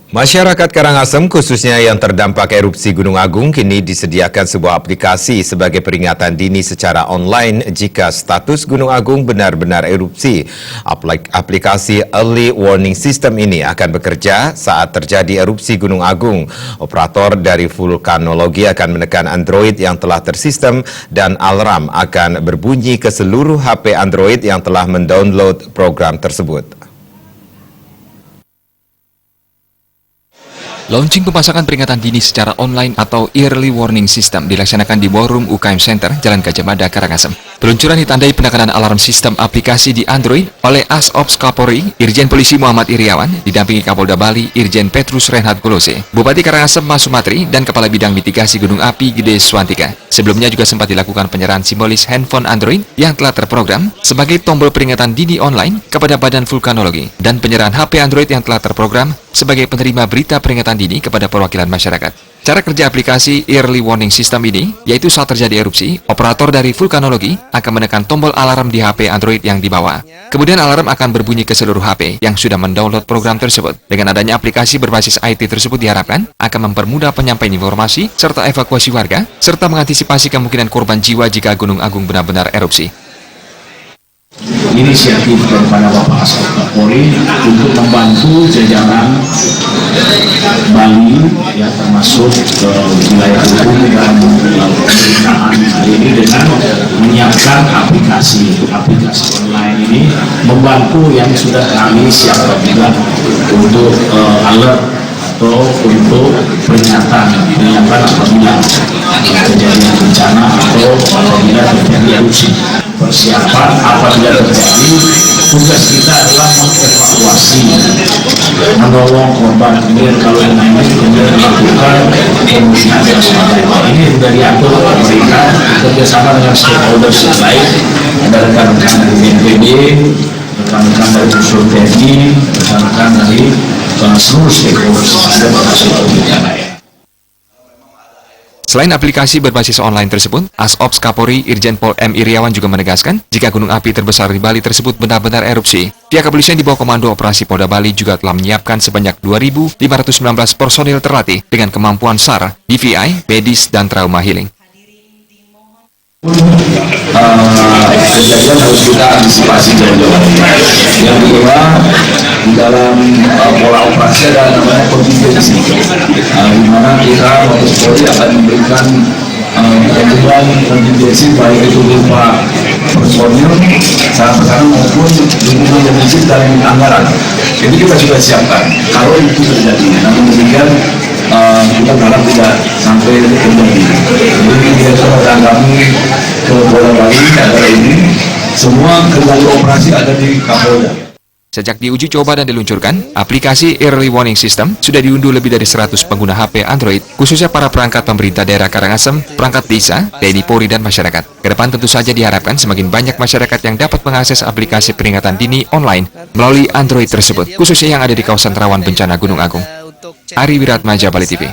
Masyarakat Karangasem khususnya yang terdampak erupsi Gunung Agung kini disediakan sebuah aplikasi sebagai peringatan dini secara online jika status Gunung Agung benar-benar erupsi. Aplikasi Early Warning System ini akan bekerja saat terjadi erupsi Gunung Agung. Operator dari vulkanologi akan menekan Android yang telah tersistem dan alarm akan berbunyi ke seluruh HP Android yang telah mendownload program tersebut. Launching pemasangan peringatan dini secara online atau Early Warning System dilaksanakan di Ballroom UKM Center, Jalan Gajah Mada, Karangasem. Peluncuran ditandai penekanan alarm sistem aplikasi di Android oleh Asops Kapolri, Irjen Polisi Muhammad Iriawan, didampingi Kapolda Bali, Irjen Petrus Renhat Golose, Bupati Karangasem Mas Sumatri, dan Kepala Bidang Mitigasi Gunung Api Gede Swantika. Sebelumnya juga sempat dilakukan penyerahan simbolis handphone Android yang telah terprogram sebagai tombol peringatan dini online kepada Badan Vulkanologi dan penyerahan HP Android yang telah terprogram sebagai penerima berita peringatan dini kepada perwakilan masyarakat. Cara kerja aplikasi Early Warning System ini, yaitu saat terjadi erupsi, operator dari vulkanologi akan menekan tombol alarm di HP Android yang dibawa. Kemudian alarm akan berbunyi ke seluruh HP yang sudah mendownload program tersebut. Dengan adanya aplikasi berbasis IT tersebut diharapkan akan mempermudah penyampaian informasi serta evakuasi warga, serta mengantisipasi kemungkinan korban jiwa jika Gunung Agung benar-benar erupsi. Inisiatif daripada Bapak Asops Kapolri untuk membantu jajaran Bali ya termasuk ke wilayah hukum dan pemerintahan hari ini dengan menyiapkan aplikasi online ini, membantu yang sudah kami siapkan juga untuk alert atau untuk peringatan apabila terjadi bencana atau apabila terjadi erupsi. Persiapan apabila terjadi, tugas kita adalah mengevakuasi, menolong korban, kemudian kalau yang lain kemudian melakukan pemulihan dan sebagainya. Ini sudah diatur pemerintah kerjasama dengan stakeholders yang lain, ada rekan-rekan dari BNPB, rekan-rekan dari unsur TNI, rekan-rekan dari seluruh stakeholders yang ada termasuk pemerintah lain. Selain aplikasi berbasis online tersebut, Asops Kapolri Irjen Pol M. Iriawan juga menegaskan jika gunung api terbesar di Bali tersebut benar-benar erupsi, pihak kepolisian di bawah Komando Operasi Polda Bali juga telah menyiapkan sebanyak 2.519 personil terlatih dengan kemampuan SAR, DVI, medis, dan trauma healing. Kejadian harus kita antisipasi jauh-jauh. Yang kedua, di dalam pola operasi ada namanya kontingensi, di mana kita Mabes Polri akan memberikan bantuan kontingensi baik itu berupa personil, sarana maupun dukungan logistik dan anggaran. Jadi kita sudah siapkan kalau itu terjadi. Namun demikian kita berharap tidak sampai terjadi. Jadi kita akan kami ke Polda Bali adalah ini, semua kendali operasi ada di Kapolda. Sejak diuji coba dan diluncurkan, aplikasi Early Warning System sudah diunduh lebih dari 100 pengguna HP Android, khususnya para perangkat pemerintah daerah Karangasem, perangkat desa, TNI Polri, dan masyarakat. Kedepan tentu saja diharapkan semakin banyak masyarakat yang dapat mengakses aplikasi peringatan dini online melalui Android tersebut, khususnya yang ada di kawasan rawan bencana Gunung Agung. Ari Wiratmaja, Bali TV.